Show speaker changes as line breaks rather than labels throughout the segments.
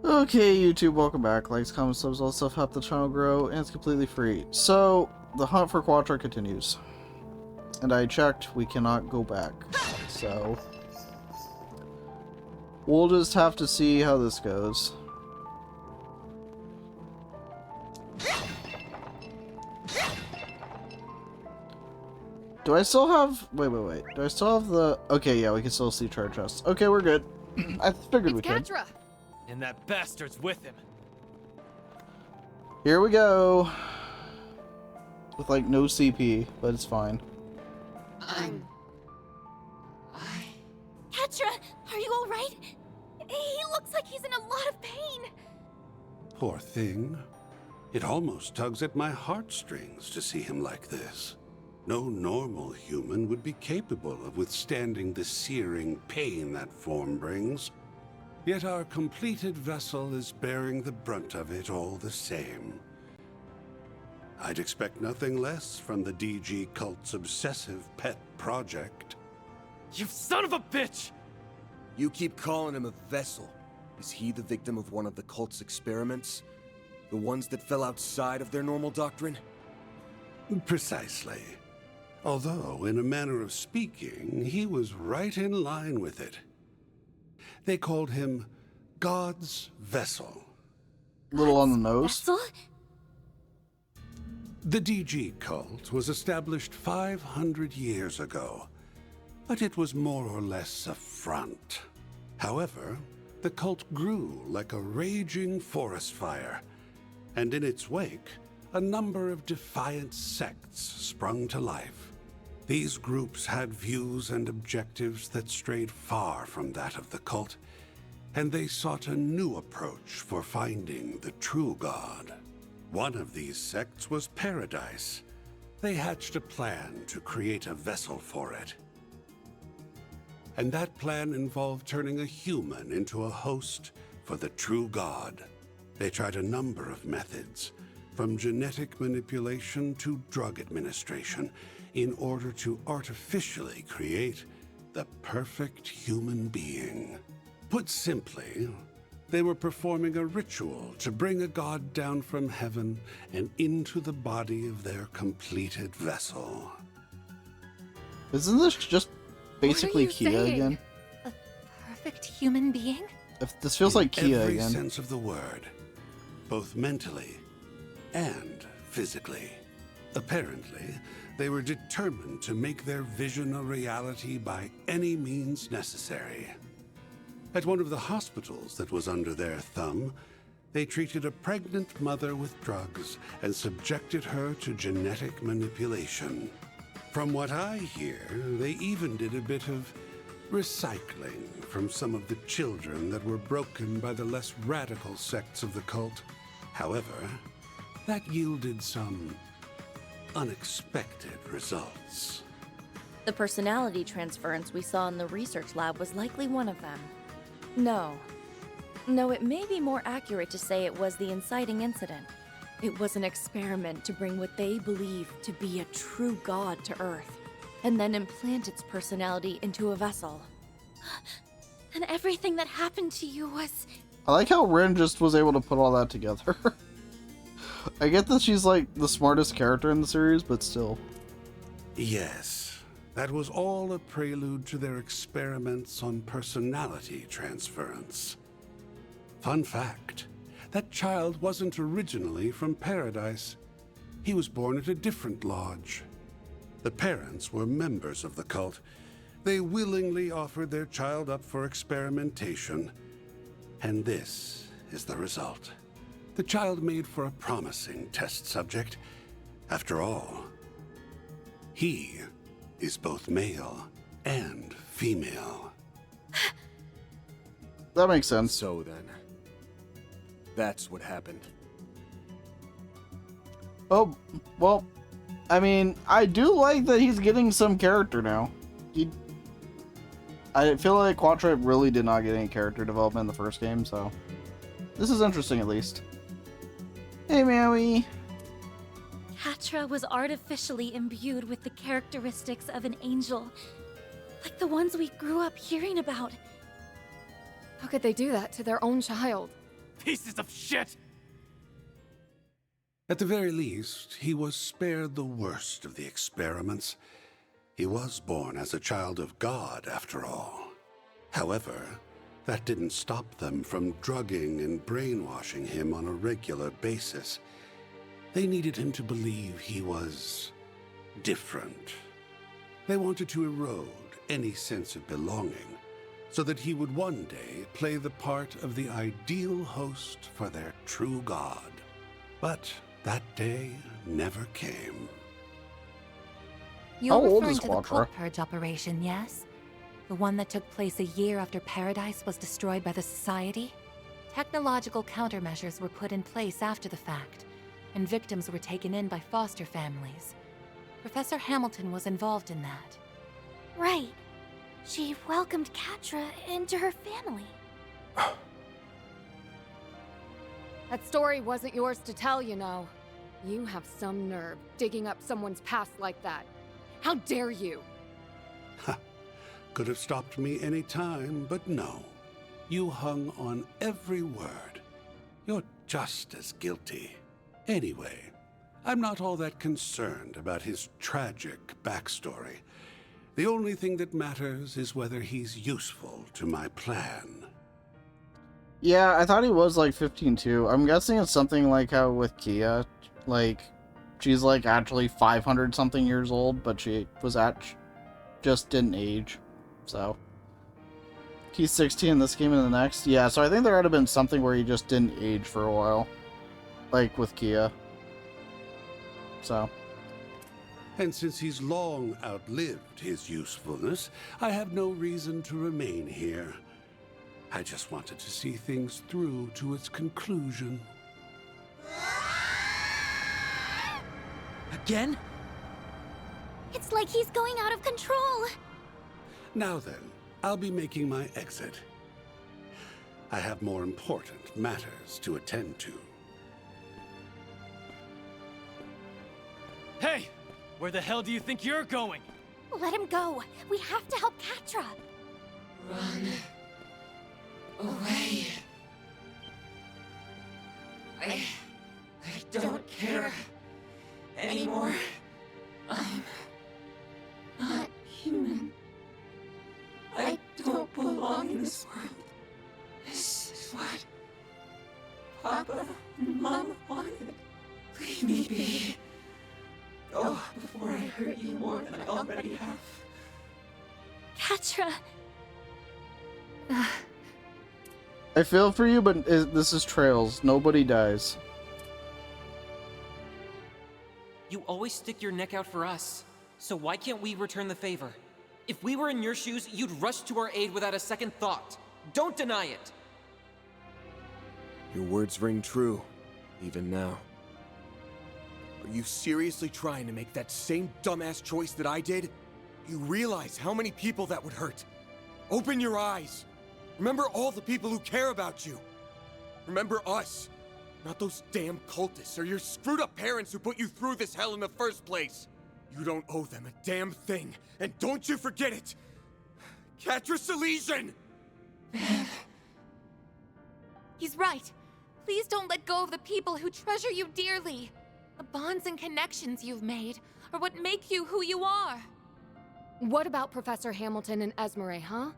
Okay, YouTube, welcome back. Likes, comments, subs, all stuff help the channel grow, and it's completely free. So, the hunt for Quatre continues. And I checked, we cannot go back. So, we'll just have to see how this goes. Do I still have... Wait. Do I still have the... Okay, yeah, we can still see treasure chests. Okay, we're good. I figured we could.
Quatre!
And that bastard's with him.
Here we go. With, like, no CP, but it's fine.
Quatre, are you alright? He looks like he's in a lot of pain.
Poor thing. It almost tugs at my heartstrings to see him like this. No normal human would be capable of withstanding the searing pain that form brings. Yet our completed vessel is bearing the brunt of it all the same. I'd expect nothing less from the DG cult's obsessive pet project.
You son of a bitch!
You keep calling him a vessel. Is he the victim of one of the cult's experiments? The ones that fell outside of their normal doctrine?
Precisely. Although, in a manner of speaking, he was right in line with it. They called him God's Vessel.
Little on the nose.
Vessel?
The DG cult was established 500 years ago, but it was more or less a front. However, the cult grew like a raging forest fire, and in its wake, a number of defiant sects sprung to life. These groups had views and objectives that strayed far from that of the cult, and they sought a new approach for finding the true God. One of these sects was Paradise. They hatched a plan to create a vessel for it. And that plan involved turning a human into a host for the true God. They tried a number of methods, from genetic manipulation to drug administration, in order to artificially create the perfect human being. Put simply, they were performing a ritual to bring a god down from heaven and into the body of their completed vessel.
Isn't this just basically
What are you
Kia
saying?
again?
A perfect human being?
If this feels like Kia
every
again.
sense of the word, both mentally and physically. Apparently, they were determined to make their vision a reality by any means necessary. At one of the hospitals that was under their thumb, they treated a pregnant mother with drugs and subjected her to genetic manipulation. From what I hear, they even did a bit of recycling from some of the children that were broken by the less radical sects of the cult. However, that yielded some unexpected results.
The personality transference we saw in the research lab was likely one of them. No, it may be more accurate to say it was the inciting incident. It was an experiment to bring what they believe to be a true god to Earth, and then implant its personality into a vessel.
And everything that happened to you was...
I like how Rin just was able to put all that together. I get that she's like the smartest character in the series, but still.
Yes, that was all a prelude to their experiments on personality transference. Fun fact, that child wasn't originally from Paradise. He was born at a different lodge. The parents were members of the cult. They willingly offered their child up for experimentation. And this is the result. The child made for a promising test subject. After all, he is both male and female.
That makes sense.
So then, that's what happened.
Oh, well, I mean, I do like that he's getting some character now. I feel like Quatre really did not get any character development in the first game, so this is interesting at least. Hey, Maui.
Quatre was artificially imbued with the characteristics of an angel, like the ones we grew up hearing about.
How could they do that to their own child?
pieces of shit!
At the very least, he was spared the worst of the experiments. He was born as a child of God, after all. However, that didn't stop them from drugging and brainwashing him on a regular basis. They needed him to believe he was different. They wanted to erode any sense of belonging, so that he would one day play the part of the ideal host for their true god. But that day never came.
You're
How old
referring
is
to the
Quatre?
cult purge operation, yes? The one that took place a year after Paradise was destroyed by the Society? Technological countermeasures were put in place after the fact, and victims were taken in by foster families. Professor Hamilton was involved in that.
Right. She welcomed Quatre into her family.
That story wasn't yours to tell, you know. You have some nerve digging up someone's past like that. How dare you?
Could have stopped me any time, but no. You hung on every word. You're just as guilty. Anyway, I'm not all that concerned about his tragic backstory. The only thing that matters is whether he's useful to my plan.
Yeah, I thought he was like 15 too. I'm guessing it's something like how with Kia, like, she's like actually 500 something years old, but she was just didn't age. So he's 16 in this game and the next. Yeah, so I think there would have been something where he just didn't age for a while, like with Kia. So.
And since he's long outlived his usefulness, I have no reason to remain here. I just wanted to see things through to its conclusion.
Again?
It's like he's going out of control.
Now then, I'll be making my exit. I have more important matters to attend to.
Hey! Where the hell do you think you're going?
Let him go. We have to help Quatre.
Run away. I don't care anymore. I'm not human. I don't belong in this world. This is what Papa and Mama wanted. Leave me be. Go before I hurt you more than I already have.
Quatre.
I feel for you, but this is Trails. Nobody dies.
You always stick your neck out for us. So why can't we return the favor? If we were in your shoes, you'd rush to our aid without a second thought. Don't deny it!
Your words ring true, even now. Are you seriously trying to make that same dumbass choice that I did? You realize how many people that would hurt. Open your eyes. Remember all the people who care about you. Remember us. Not those damn cultists or your screwed up parents who put you through this hell in the first place. You don't owe them a damn thing, and don't you forget it! Quatre Silesian!
He's right. Please don't let go of the people who treasure you dearly. The bonds and connections you've made are what make you who you are.
What about Professor Hamilton and Esmeralda, huh?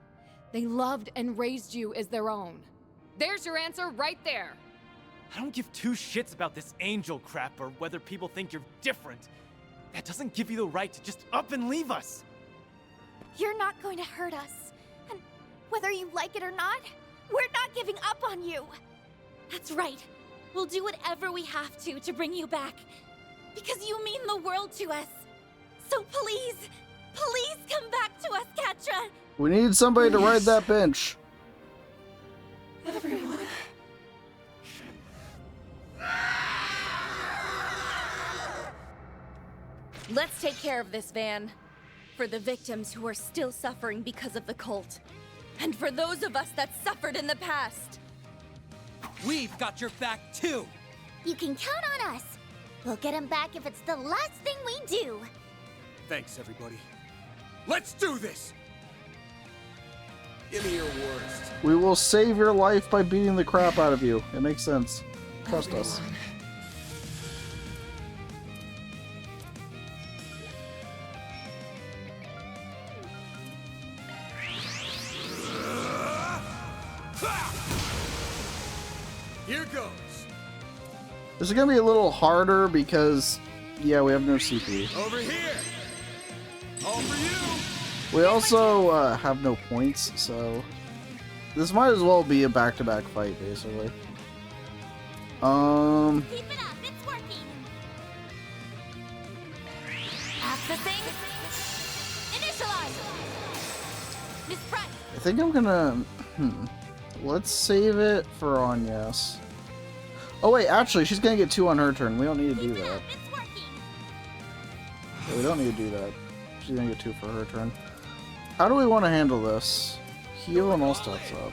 They loved and raised you as their own. There's your answer right there.
I don't give two shits about this angel crap or whether people think you're different. That doesn't give you the right to just up and leave us.
You're not going to hurt us. And whether you like it or not, we're not giving up on you.
That's right. We'll do whatever we have to bring you back. Because you mean the world to us. So please, please come back to us, Quatre.
We need somebody to ride that bench.
Everyone.
Let's take care of this, Van. For the victims who are still suffering because of the cult. And for those of us that suffered in the past.
We've got your back too!
You can count on us. We'll get him back if it's the last thing we do.
Thanks, everybody. Let's do this! Give me your worst.
We will save your life by beating the crap out of you. It makes sense. Trust us.
Here goes.
This is gonna be a little harder because, yeah, we have no CP.
Over here. All for you.
We also have no points, so this might as well be a back-to-back fight, basically.
Keep it up, it's working. Accessing. Initialize. Miss Price.
I think I'm gonna. Let's save it for Agnes. Oh wait, actually, she's gonna get 2 on her turn. We don't need to do that.
It's working.
Yeah, we don't need to do that. She's gonna get 2 for her turn. How do we want to handle this? Heal and all stats up.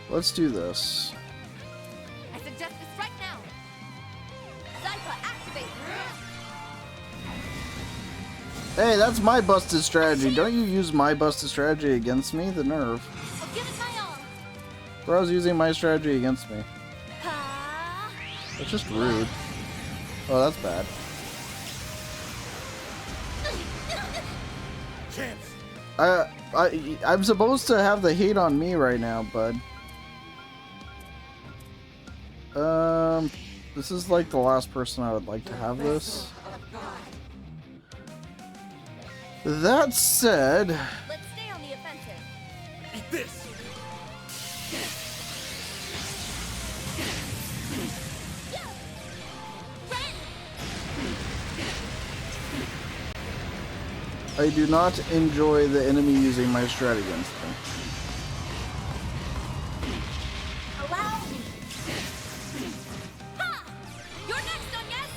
Let's do this.
I suggest this right now. Zypha, activate.
Hey, that's my busted strategy. Don't you use my busted strategy against me? The nerve.
I'll give it my all.
Bro's using my strategy against me.
Ha!
That's just rude. Oh, that's bad. I'm supposed to have the hate on me right now, bud. This is like the last person I would like to have this. That said,
Let's stay on the offensive.
Eat this.
I do not enjoy the enemy using my strat against me.
Allow me. Ha! You're next, Agnes.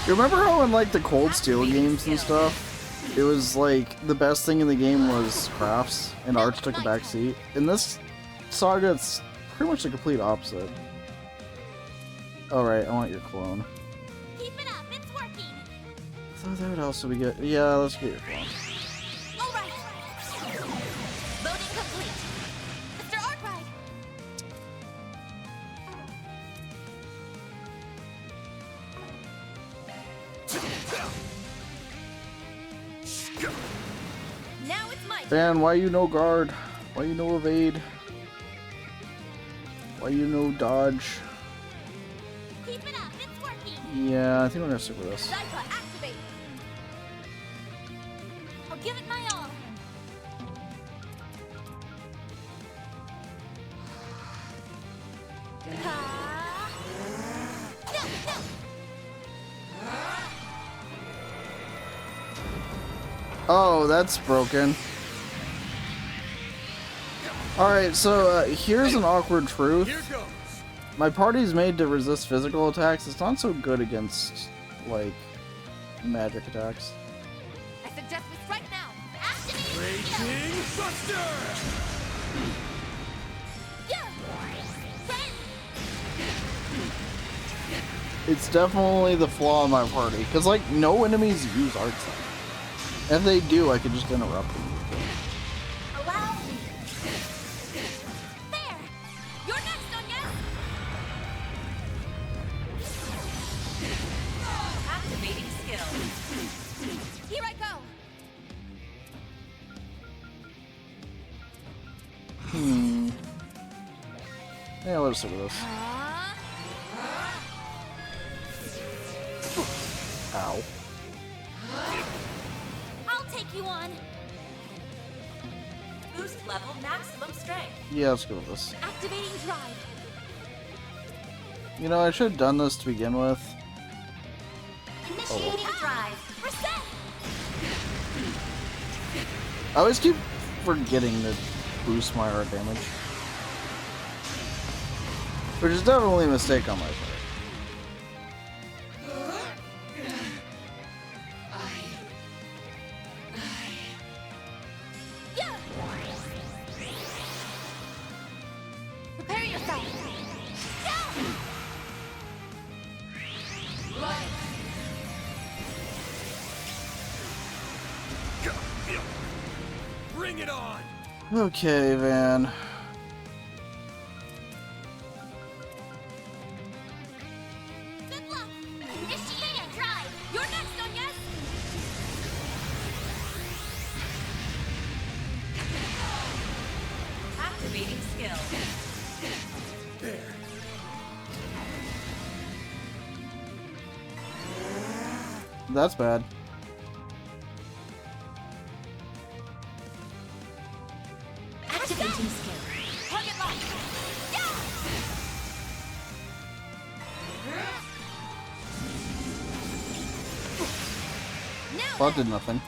You remember how in like the Cold Steel games and stuff, it was like the best thing in the game was crafts and arts took a back seat? In this saga, it's pretty much the complete opposite. Alright, I want your clone.
Keep it up, it's working.
So that would also be good. Yeah, let's get your clone.
All right. Loading complete. Mr. Arkwright. Now it's my turn.
Dan, why you no guard? Why you no evade? Why you no dodge?
Keep it up, it's working.
Yeah, I think we're gonna stick with this.
Zypha, activate. I'll give it my all. Ha! No, no.
Oh, that's broken. Alright, so here's an awkward truth.
Here goes.
My party's made to resist physical attacks. It's not so good against, like, magic attacks.
I suggest this right now. Activate.
Raging Buster.
Yeah. Right.
It's definitely the flaw in my party. Because, like, no enemies use arts. If they do, I could just interrupt them.
Allow me. There. You're next, Agnes. Activating skill. Here I go.
Yeah, let's do this. Ow.
I'll take you on. Boost level maximum strength.
Yeah, let's go with this.
Activating drive.
You know, I should have done this to begin with.
Initiating drive. Reset.
I always keep forgetting to boost my art damage. Which is definitely a mistake on my part.
Yeah. Prepare yourself. Down.
Bring it on!
Okay, Van.
Good luck! Initiate and drive! You're next, Onyes!
Activating skill.
There.
That's bad.
Activating skill.
Target lock! Yeah! Now
Well, that did nothing.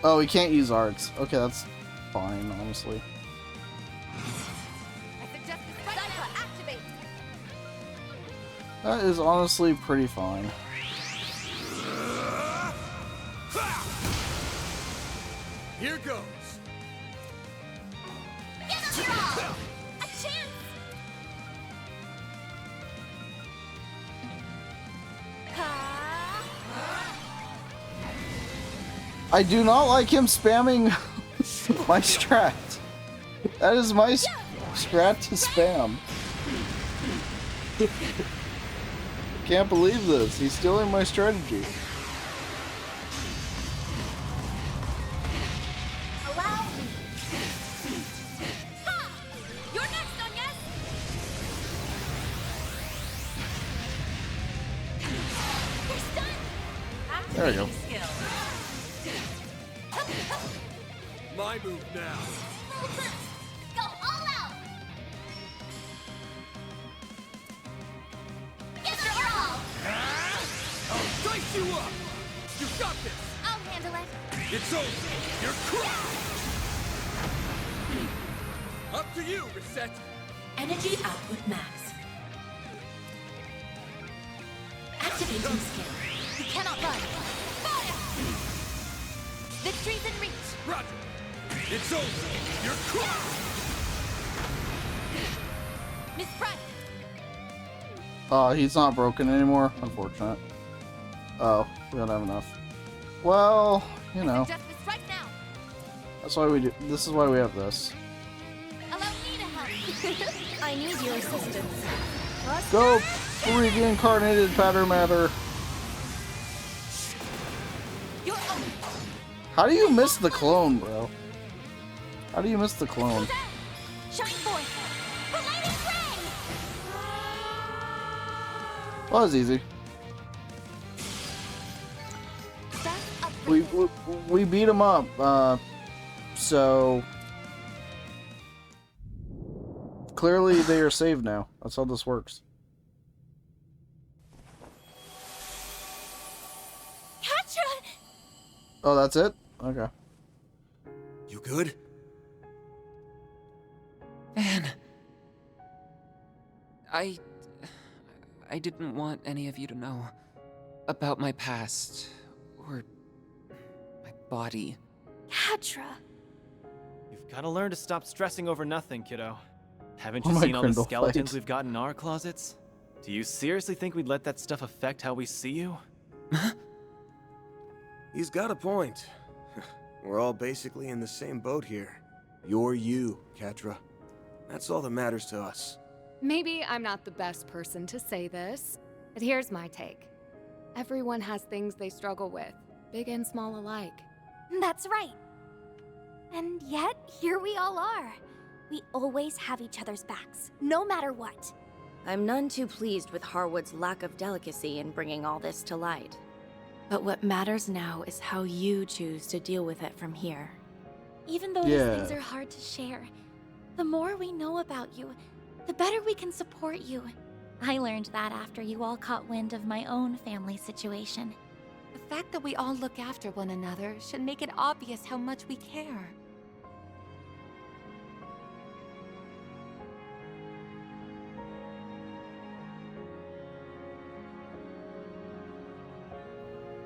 Oh, we can't use arts. Okay, that's fine, honestly.
I suggest this Cypher activate!
That is honestly pretty fine.
Here goes.
Give us your all! A chance!
I do not like him spamming my strat. That is my strat to spam. Can't believe this. He's stealing my strategy.
Allow me! Ha! You're next, Onyes! You're stunned!
There we go.
Skill.
My move now.
Full boost! Go all out! Give it your all!
I'll dice you up! You got this!
I'll handle it!
It's over! You're crushed! Up to you, Reset!
Energy output max. Activating skill.
You cannot run! Fire! Victory's in reach!
Roger! It's over! You're crushed!
Miss Front!
He's not broken anymore. Unfortunate. Oh, we don't have enough. Well, you know.
Suggest this right now!
That's why we do. This is why we have this.
Allow me to help! I need your assistance.
Go, reincarnated pattern matter.
You're own!
How do you miss the clone, bro? How do you miss the clone?
Shine forth! Palladium ray!
Well, that was easy.
Step up
We beat him up. So clearly they are saved now. That's how this works.
Quatre!
Oh, that's it? Okay.
You good?
Van. I didn't want any of you to know about my past or my body.
Quatre!
You've got to learn to stop stressing over nothing, kiddo. Haven't
Oh
you
my
seen all the
Grindel
skeletons
fight.
we've got in our closets? Do you seriously think we'd let that stuff affect how we see you?
He's got a point. We're all basically in the same boat here. You're you, Quatre. That's all that matters to us.
Maybe I'm not the best person to say this, but here's my take. Everyone has things they struggle with, big and small alike.
That's right. And yet, here we all are. We always have each other's backs, no matter what.
I'm none too pleased with Harwood's lack of delicacy in bringing all this to light. But what matters now is how you choose to deal with it from here.
Even though
Yeah.
these things are hard to share, the more we know about you, the better we can support you. I learned that after you all caught wind of my own family situation.
The fact that we all look after one another should make it obvious how much we care.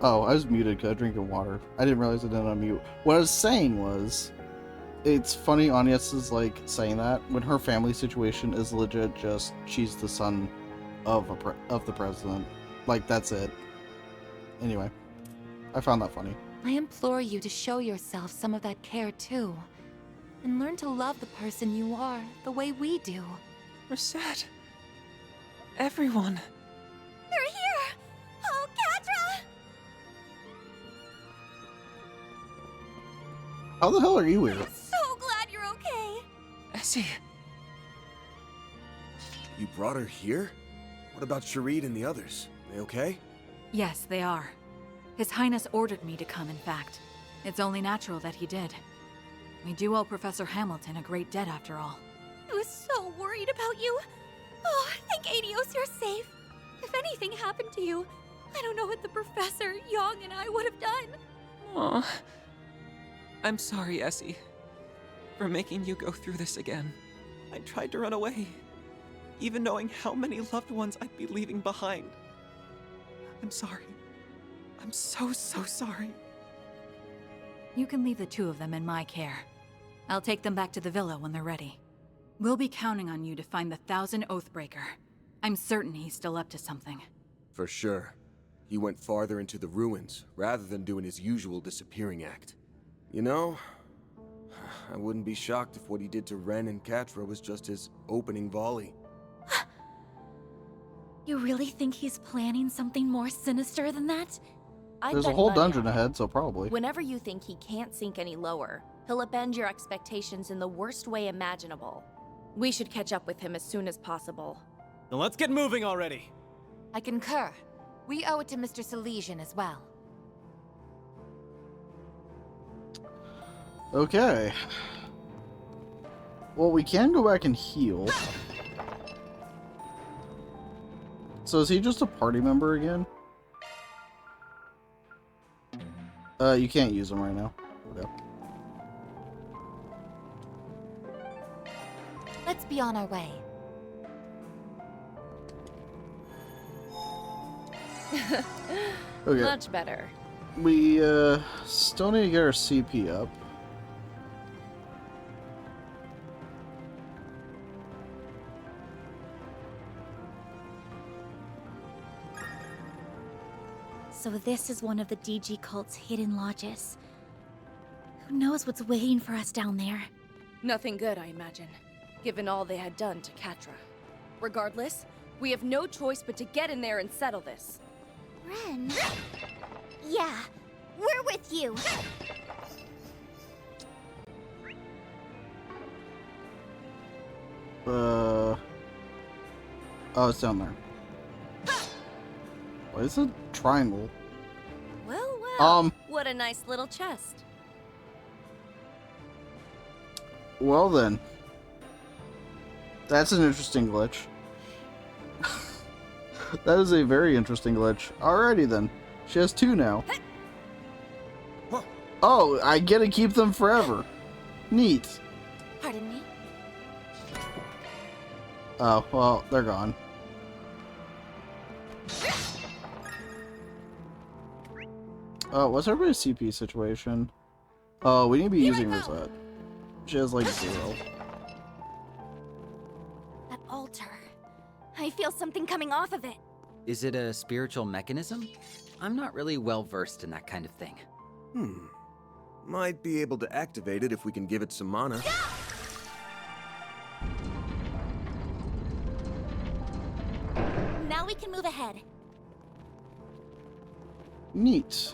Oh, I was muted because I was drinking water. I didn't realize I didn't unmute. What I was saying was, it's funny Agnes is like saying that when her family situation is legit just she's the son of the president. Like that's it. Anyway, I found that funny.
I implore you to show yourself some of that care too. And learn to love the person you are the way we do.
Reset. Everyone.
You're here! Oh, Quatre!
How the hell are you here?
I'm so glad you're okay!
Essie.
You brought her here? What about Sharid and the others? They okay?
Yes, they are. His Highness ordered me to come, in fact. It's only natural that he did. We do owe Professor Hamilton a great debt, after all.
I was so worried about you. Oh, thank Adios you're safe. If anything happened to you, I don't know what the Professor, Yang, and I would have done.
Aw. I'm sorry, Essie, for making you go through this again. I tried to run away, even knowing how many loved ones I'd be leaving behind. I'm sorry. I'm so sorry.
You can leave the two of them in my care. I'll take them back to the villa when they're ready. We'll be counting on you to find the 1000 Oathbreaker. I'm certain he's still up to something.
For sure. He went farther into the ruins, rather than doing his usual disappearing act. You know, I wouldn't be shocked if what he did to Ren and Quatre was just his opening volley.
You really think he's planning something more sinister than that?
There's a whole dungeon ahead, so probably.
Whenever you think he can't sink any lower, he'll upend your expectations in the worst way imaginable. We should catch up with him as soon as possible.
Then let's get moving already.
I concur. We owe it to Mr. Silesian as well.
Okay. Well, we can go back and heal. So is he just a party member again? You can't use him right now. Okay.
Let's be on our way.
Okay.
Much better.
We still need to get our CP up.
So this is one of the DG cult's hidden lodges. Who knows what's waiting for us down there?
Nothing good, I imagine, given all they had done to Quatre. Regardless, we have no choice but to get in there and settle this.
Ren? Yeah, we're with you.
Oh, it's down there. What is a triangle?
Well, what a nice little chest.
Well then. That's an interesting glitch. That is a very interesting glitch. Alrighty then. She has 2 now. Oh, I get to keep them forever. Neat.
Pardon me?
Oh, well, they're gone. What's everybody's CP situation? Oh, we need to be using Rosette. She has like 0.
That altar. I feel something coming off of it.
Is it a spiritual mechanism? I'm not really well versed in that kind of thing.
Might be able to activate it if we can give it some mana.
Now we can move ahead.
Neat.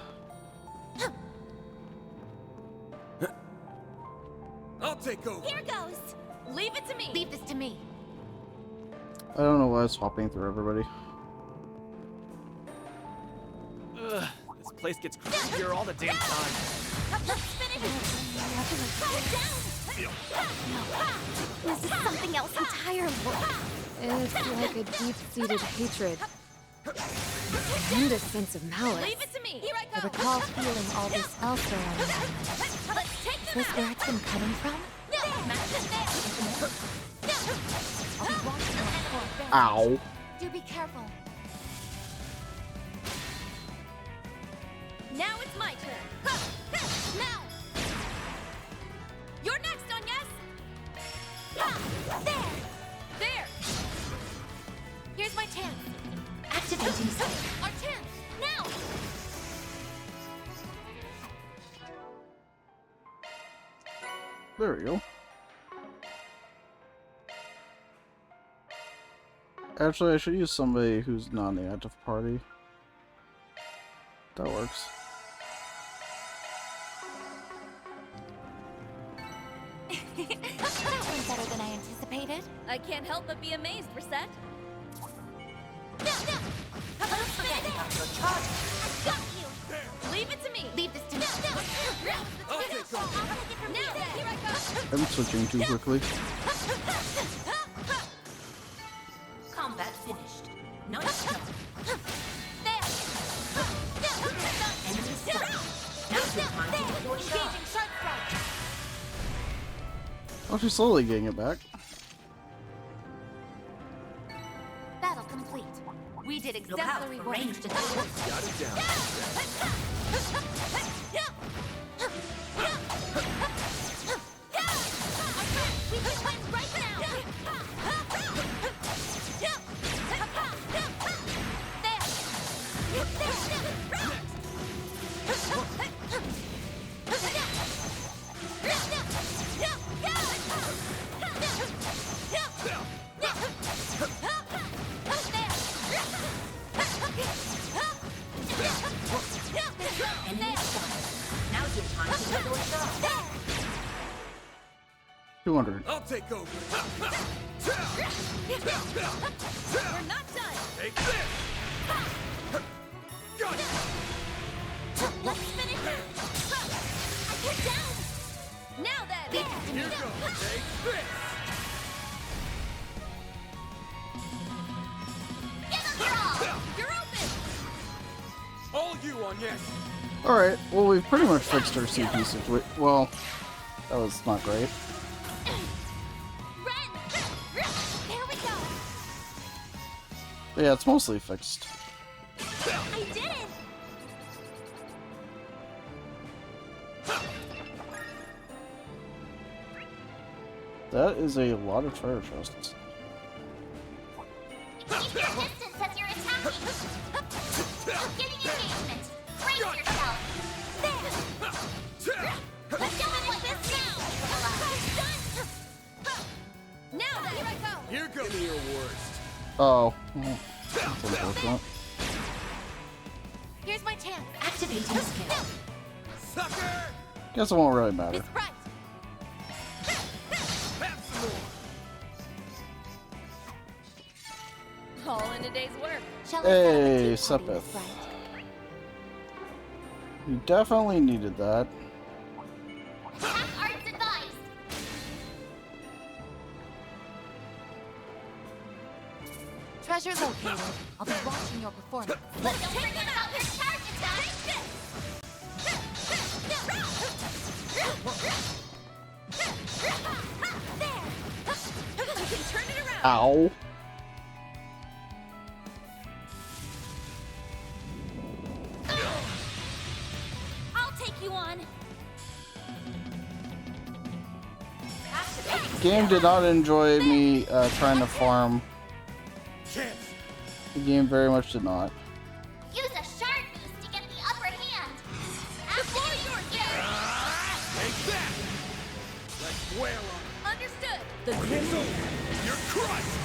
I'll take over.
Here goes. Leave it to me.
Leave this to me.
I don't know why I was swapping through everybody.
Ugh, this place gets creepier all the damn time.
Let's finish it. No, this is something else entirely.
It's like a deep-seated hatred. And a sense of malice.
Leave it to me. Here I
I
go.
recall feeling all this elsewhere on the island.
Let's take
Is this where it's been coming from?
Ow.
Do be careful.
Now it's my turn.
Now.
You're next, Agnes. There.
Here's my chance.
Activating skill.
Our chance. Now.
There we go. Actually, I should use somebody who's not in the active party. That works.
That went better than I anticipated.
I can't help but be amazed, Reset.
Don't forget about your charge.
I got you.
Leave it to me.
Leave this to me.
I'll take it. Now then, here I go.
I'm switching too quickly.
Combat finished. Nice job.
There.
Enemy stunned. Now's your time to deploy charge.
Engaging shark strike.
Oh, she's slowly getting it back.
Battle complete. We did
Look out
exemplary
for
work.
ranged attacks.
Got it down.
We can win right now.
Enemy stunned. Now's your time to deploy charge.
200.
I'll take over.
We're not done.
Take this. Got it.
Let's finish it. Get down.
Now then.
Here goes. Take this.
Give them your all.
You're open.
All you on yes.
Alright, well, we've pretty much fixed our CP situation. Well, that was not great.
Ren. There we go.
But yeah, it's mostly fixed.
I did it.
That is a lot of treasure chests.
Keep your distance as you're attacking. Getting engagement. Brace yourself. There. Let's finish this now.
Now then, here I go.
Here goes. Give me your worst.
Oh. Well, that's unfortunate.
Here's my chance.
Activating skill.
Sucker.
Guess it won't really matter.
It's right.
Have some more.
All in a day's work.
Shall
Hey,
I set up a tea party
Sepith.
with Bright?
You definitely needed that.
Attack arts advised. Treasure located. I'll be watching your performance. Let's don't forget about your charge attack.
There. You can turn it around.
Ow.
I'll take you on.
Game did not enjoy me trying to farm.
Chance.
The game very much did not.
Use a shard boost to get the upper hand. Activate your gear.
Take that. Let's wail on.
Understood.
It's over. You're crushed.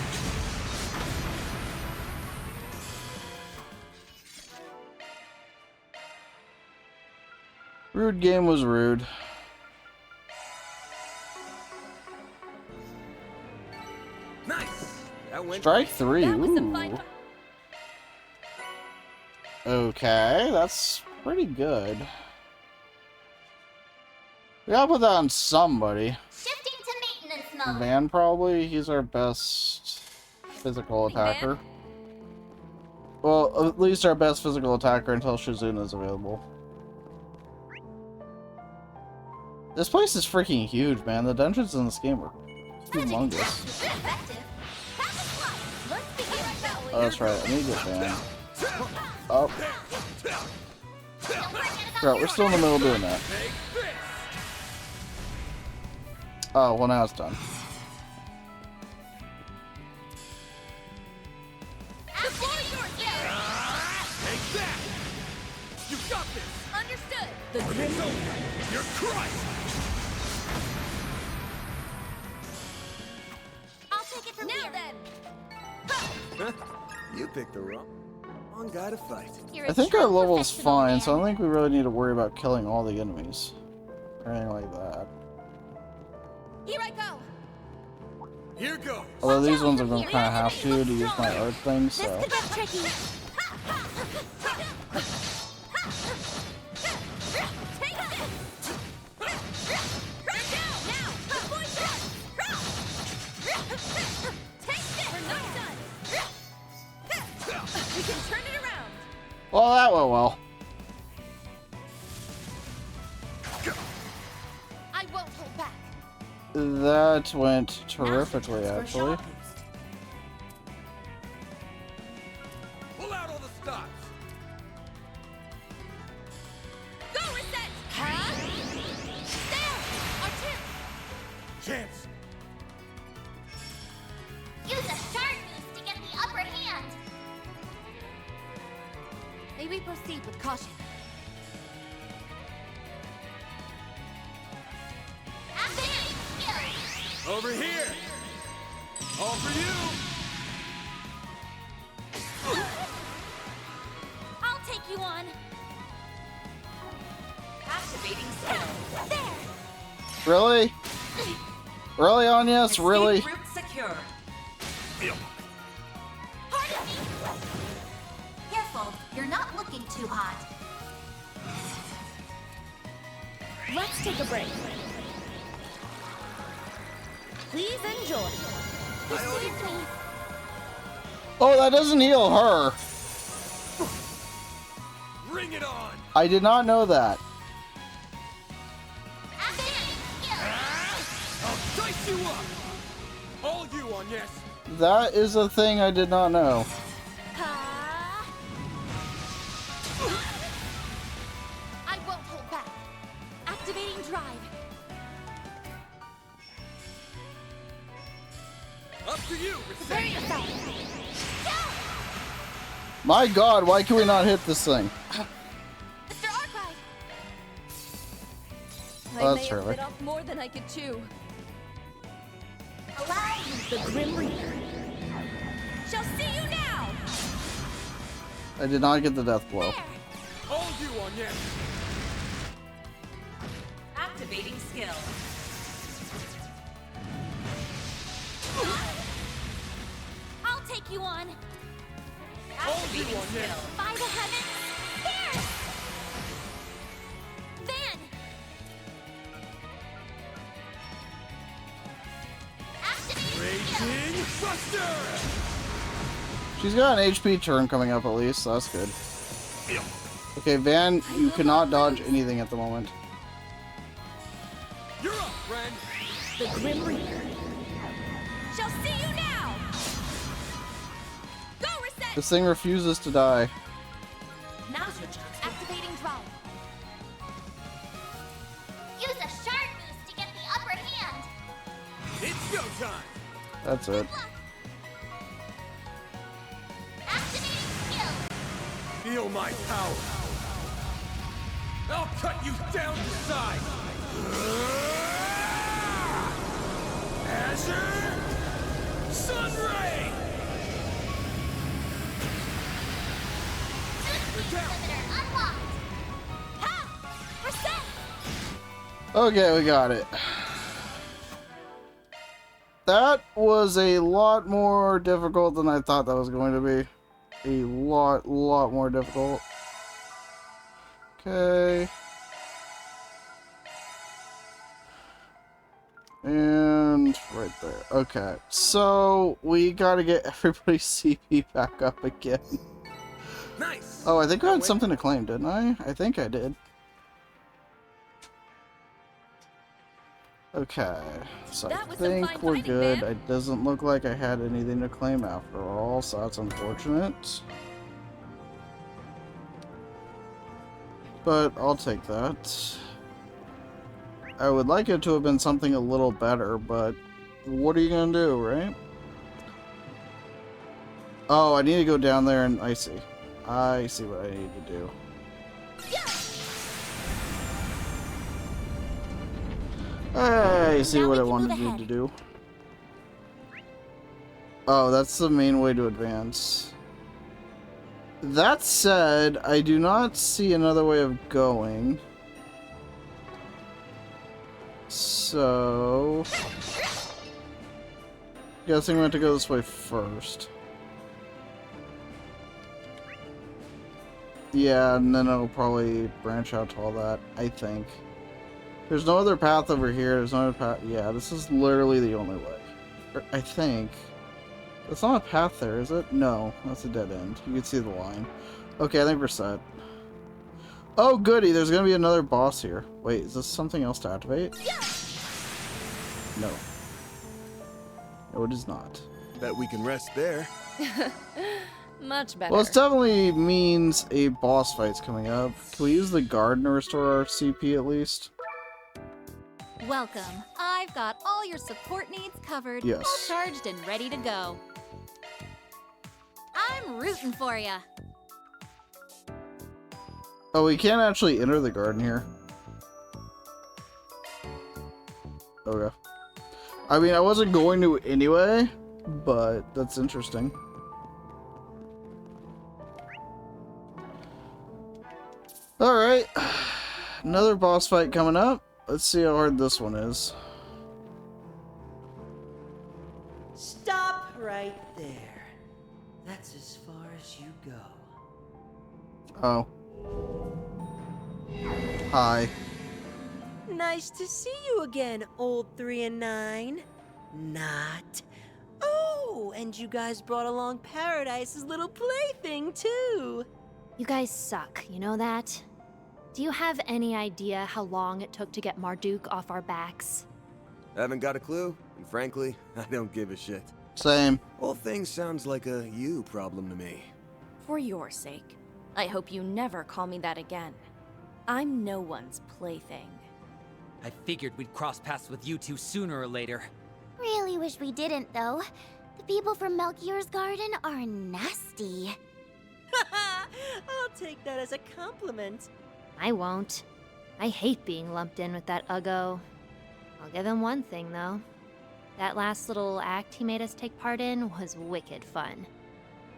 Rude game was rude.
Nice. That went.
Strike 3.
That was a
Ooh.
fine.
Okay, that's pretty good. We gotta put that on somebody.
Shifting to maintenance mode.
Van, probably. He's our best physical
Van?
attacker. Well, at least our best physical attacker until Shizuna is available. This place is freaking huge, man. The dungeons in this game are humongous.
Effective.
Let's begin that way.
Oh, that's right. I need to get Van. Oh,
Don't forget about
crap. We're still in the middle of doing that.
Take this.
Oh, well, now it's done.
activate your gear.
Take that. You got this.
Understood.
It's over. You're crushed. You picked the wrong guy to fight.
I think our level's fine, so I don't think we really need to worry about killing all the enemies. Or anything like that.
Here I go.
Here goes.
Although these ones I'm gonna kinda have to use my art thing, so.
This could get tricky. Take this. Now, avoid this. Take this. We're not done. We can turn it around.
Well, that went well.
I won't hold back.
That went terrifically, actually.
Pull out all the stops.
Go, reset. Huh? There. Our
Chance.
Use a sharp boost to get the upper hand. May we proceed with caution. Activate skill.
Over here. All for you.
I'll take you on.
Activating skill.
There.
Really? Really, Agnes? Really?
Escape route secure.
Pardon me.
Careful, you're not looking too hot.
Let's take a break. Please enjoy. Excuse me.
Oh, that doesn't heal her.
Bring it on.
I did not know that.
I'll dice you up. All you on, yes.
That is a thing I did not know.
I won't hold back. Activating drive.
Up to you.
Prepare yourself.
My God, why can we not hit this thing?
Mr. Archive.
Oh, that's Shirley.
bit off more than I could chew.
Allow me.
The Grim Reaper shall see you now.
I did not get the death blow.
All you on, yes.
Activating skill.
I'll take you on.
Activating skill.
By the heavens. There. Van.
Raging Buster.
She's got an HP turn coming up at least, so that's good. Okay, Van, you cannot dodge anything at the moment.
You're up, friend.
The Grim Reaper shall see you now. Go, reset.
This thing refuses to die.
Now's your chance.
Activating drive. Use a sharp boost to get the upper hand.
It's go time.
That's it.
Activating skill.
Feel my power. I'll cut you down to size. Azure Sunray.
Limiter unlocked. Ha! Reset.
Okay, we got it. That was a lot more difficult than I thought that was going to be. A lot more difficult. Okay. And right there. Okay, so we gotta get everybody's CP back up again.
Nice.
Oh, I think I had something to claim, didn't I? I think I did. Okay, so I think we're good. It doesn't look like I had anything to claim after all, so that's unfortunate. But I'll take that. I would like it to have been something a little better, but what are you gonna do, right? Oh, I need to go down there and I see what I need to do. I see what I wanted you to do. Oh, that's the main way to advance. That said, I do not see another way of going. So... guessing we have to go this way first. Yeah, and then it'll probably branch out to all that, I think. There's no other path over here. There's no other path. Yeah, this is literally the only way. I think. That's not a path there, is it? No, that's a dead end. You can see the line. Okay, I think we're set. Oh, goody, there's gonna be another boss here. Wait, is this something else to activate? No. No, it is not.
Bet we can rest there.
Much better.
Well, it definitely means a boss fight's coming up. Can we use the garden to restore our CP at least?
Welcome. I've got all your support needs covered.
Yes.
All charged and ready to go. I'm rooting for ya.
Oh, we can't actually enter the garden here. Okay. I mean, I wasn't going to anyway, but that's interesting. Alright. Another boss fight coming up. Let's see how hard this one is.
Stop right there. That's as far as you go.
Oh. Hi.
Nice to see you again, old 3 and 9. Not. Oh, and you guys brought along Paradise's little plaything, too.
You guys suck, you know that? Do you have any idea how long it took to get Marduk off our backs?
Haven't got a clue, and frankly, I don't give a shit.
Same.
Whole thing sounds like a you problem to me.
For your sake, I hope you never call me that again. I'm no one's plaything.
I figured we'd cross paths with you two sooner or later.
Really wish we didn't, though. The people from Melchior's garden are nasty.
I'll take that as a compliment.
I won't. I hate being lumped in with that Uggo. I'll give him one thing, though. That last little act he made us take part in was wicked fun.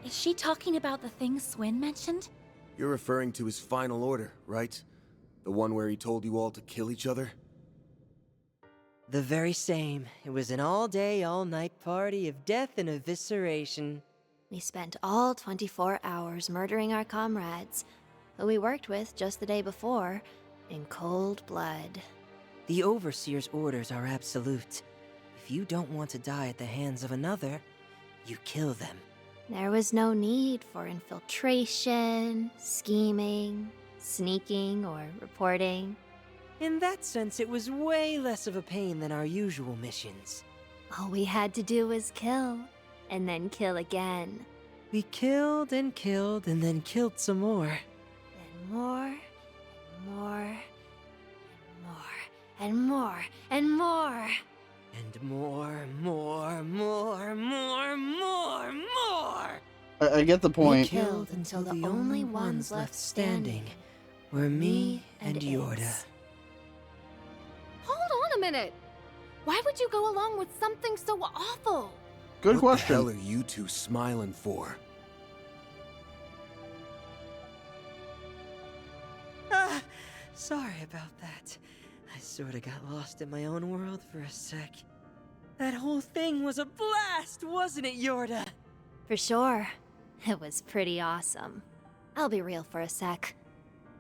Is she talking about the thing Swin mentioned?
You're referring to his final order, right? The one where he told you all to kill each other?
The very same. It was an all-day, all-night party of death and evisceration.
We spent all 24 hours murdering our comrades, who we worked with just the day before, in cold blood.
The Overseer's orders are absolute. If you don't want to die at the hands of another, you kill them.
There was no need for infiltration, scheming, sneaking, or reporting.
In that sense, it was way less of a pain than our usual missions.
All we had to do was kill, and then kill again.
We killed and then killed some more.
And more, and more, and more, and more.
And more, more.
I get the point.
We killed until the only ones left standing
were me and Yorda.
Hold on a minute. Why would you go along with something so awful?
Good question.
What the hell are you two smiling for?
Ah, sorry about that. I sorta got lost in my own world for a sec. That whole thing was a blast, wasn't it, Yorda?
For sure. It was pretty awesome. I'll be real for a sec.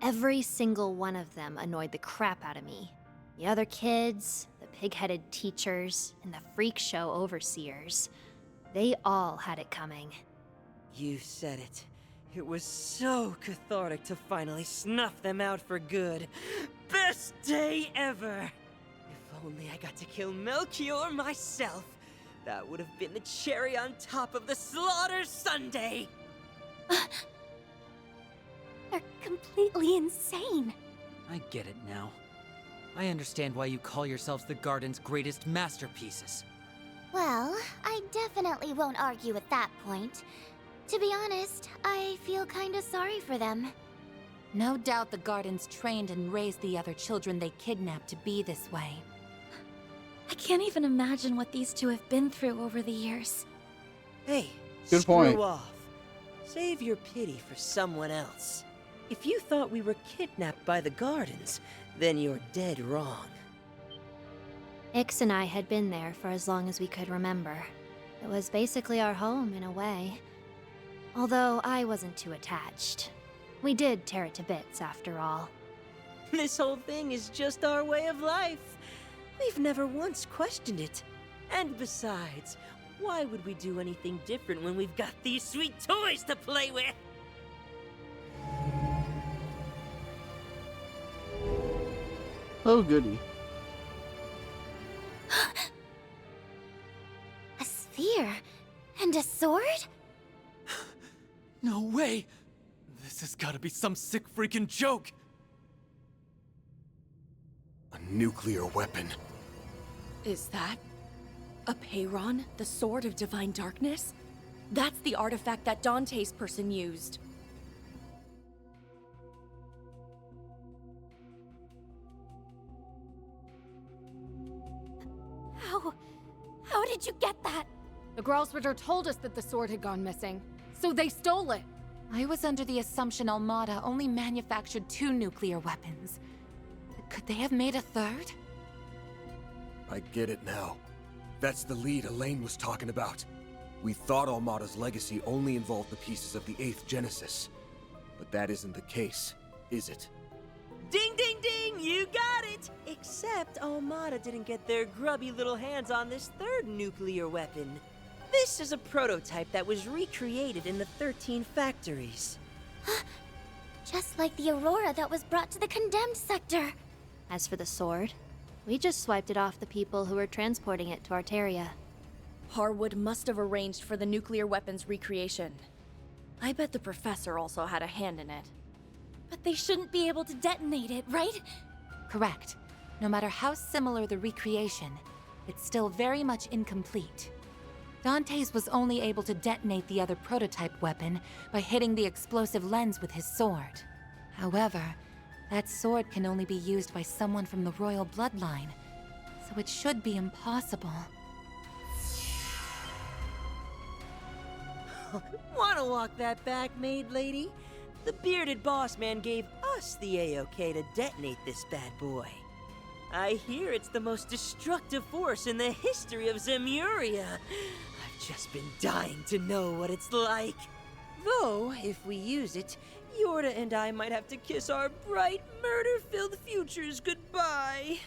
Every single one of them annoyed the crap out of me. The other kids, the pig-headed teachers, and the freak show overseers. They all had it coming.
You said it. It was so cathartic to finally snuff them out for good. Best day ever! If only I got to kill Melchior myself. That would have been the cherry on top of the slaughter sundae!
They're completely insane.
I get it now. I understand why you call yourselves the Garden's greatest masterpieces.
Well, I definitely won't argue at that point. To be honest, I feel kinda sorry for them.
No doubt the Gardens trained and raised the other children they kidnapped to be this way.
I can't even imagine what these two have been through over the years.
Hey,
Good
screw
point.
off. Save your pity for someone else. If you thought we were kidnapped by the Gardens, then you're dead wrong.
Ix and I had been there for as long as we could remember. It was basically our home, in a way. Although I wasn't too attached. We did tear it to bits, after all.
This whole thing is just our way of life. We've never once questioned it. And besides, why would we do anything different when we've got these sweet toys to play with?
Oh, goody.
A sphere? And a sword?
No way! This has gotta be some sick freaking joke!
A nuclear weapon.
Is that a Peyron, the Sword of Divine Darkness? That's the artifact that Dante's person used.
How did you get that?
The Gralsritter told us that the sword had gone missing, so they stole it.
I was under the assumption Armada only manufactured 2 nuclear weapons. Could they have made a third?
I get it now. That's the lead Elaine was talking about. We thought Armada's legacy only involved the pieces of the 8th Genesis. But that isn't the case, is it?
Ding, ding, ding! You got it! Except Armada didn't get their grubby little hands on this 3rd nuclear weapon. This is a prototype that was recreated in the 13 factories.
Just like the Aurora that was brought to the condemned sector.
As for the sword, we just swiped it off the people who were transporting it to Arteria.
Harwood must have arranged for the nuclear weapons recreation. I bet the professor also had a hand in it.
But they shouldn't be able to detonate it, right?
Correct. No matter how similar the recreation, it's still very much incomplete. Dante's was only able to detonate the other prototype weapon by hitting the explosive lens with his sword. However, that sword can only be used by someone from the royal bloodline, so it should be impossible.
Wanna walk that back, maid lady? The bearded boss man gave us the A-OK to detonate this bad boy. I hear it's the most destructive force in the history of Zemuria. I've just been dying to know what it's like. Though, if we use it, Yorda and I might have to kiss our bright, murder-filled futures goodbye.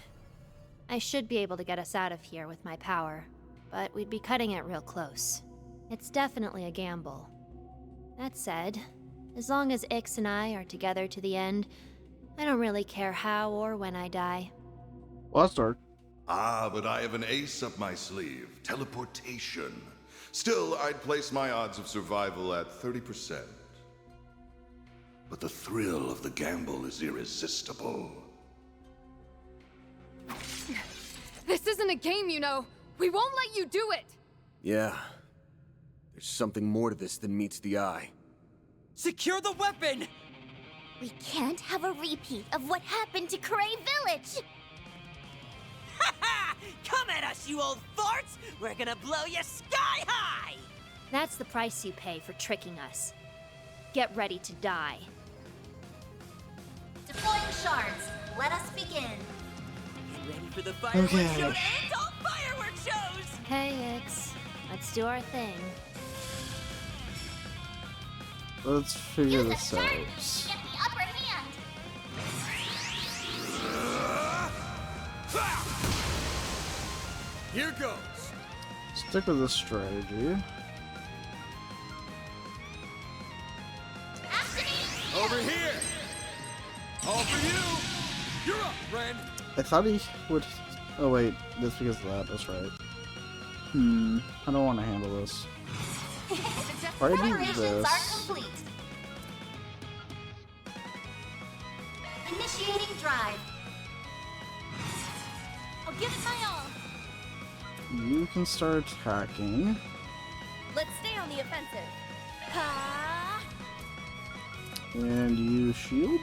I should be able to get us out of here with my power, but we'd be cutting it real close. It's definitely a gamble. That said, as long as Ix and I are together to the end, I don't really care how or when I die.
Well, that's dark.
Ah, but I have an ace up my sleeve. Teleportation. Still, I'd place my odds of survival at 30%. But the thrill of the gamble is irresistible.
This isn't a game, you know. We won't let you do it.
Yeah. There's something more to this than meets the eye.
Secure the weapon!
We can't have a repeat of what happened to Cray Village!
Ha ha! Come at us, you old farts! We're gonna blow you sky high!
That's the price you pay for tricking us. Get ready to die.
Deploying shards. Let us begin.
Get ready for the fireworks show to end all fireworks shows!
Hey, Ix. Let's do our thing.
Let's figure this out.
Get the upper hand!
Here goes!
Stick with this strategy.
Over here! All for you! You're up, friend!
I thought he would... Oh wait, that's because of that, that's right. I don't want to handle this. If I do
Preparations
this...
are complete. Initiating drive.
I'll give it my all.
You can start attacking.
Let's stay on the offensive.
Ha!
And you shield?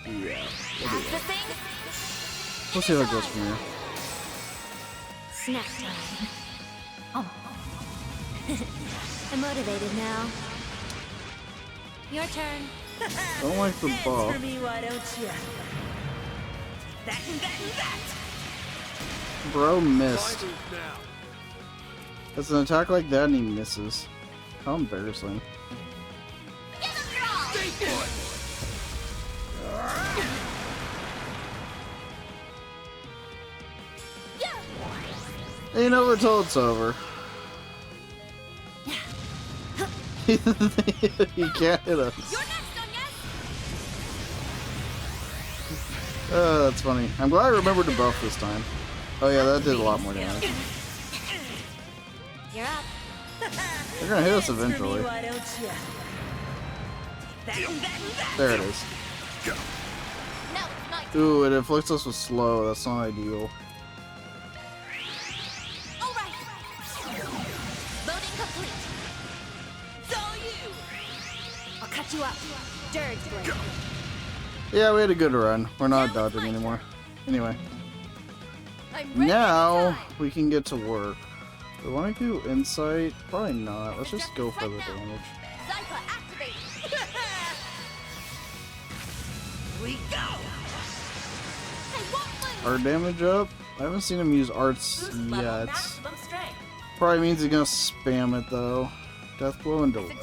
Yeah.
That's the thing.
We'll see how it goes from here.
Snack time. I'm motivated now. Your turn.
I don't like the buff.
For me, why don't you? That and that and that.
Bro missed. It's an attack like that and he misses. How embarrassing. Ain't over till it's over. He can't hit us. Oh, that's funny. I'm glad I remembered to buff this time. Oh yeah, that did a lot more damage.
You're up.
They're gonna hit us eventually. There it is. Ooh, it inflicts us with slow. That's not ideal.
Loading complete. It's all you. I'll cut you up. Dirge blade.
Yeah, we had a good run. We're not dodging anymore. Anyway. Now we can get to work. Do we want to do insight? Probably not. Let's just go for the damage.
We go.
Art damage up? I haven't seen him use arts yet. Probably means he's gonna spam it though. Death blow and delay.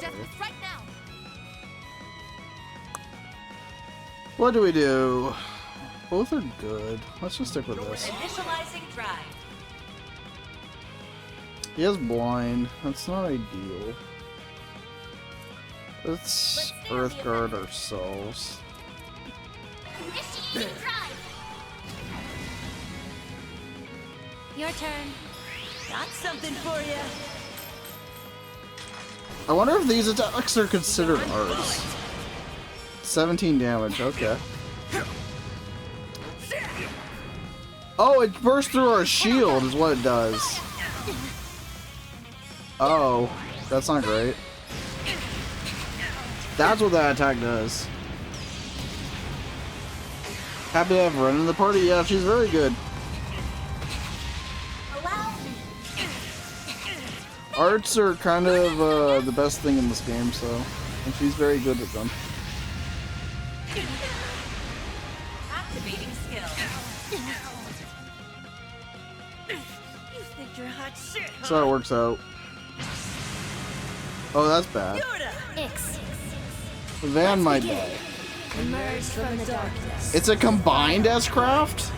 What do we do? Both are good. Let's just stick with this.
Initializing drive.
He has blind. That's not ideal. Let's Earth Guard ourselves.
Initiating drive. Your turn.
Got something for you.
I wonder if these attacks are considered arts. 17 damage, okay. Oh, it bursts through our shield is what it does. Oh, that's not great. That's what that attack does. Happy to have Ren in the party? Yeah, she's very good. Arts are kind of the best thing in this game, so... And she's very good at them.
Activating skill.
You think you're hot shit, huh?
So it works out. Oh, that's bad. Van might die.
Emerge from the darkness.
It's a combined S-Craft?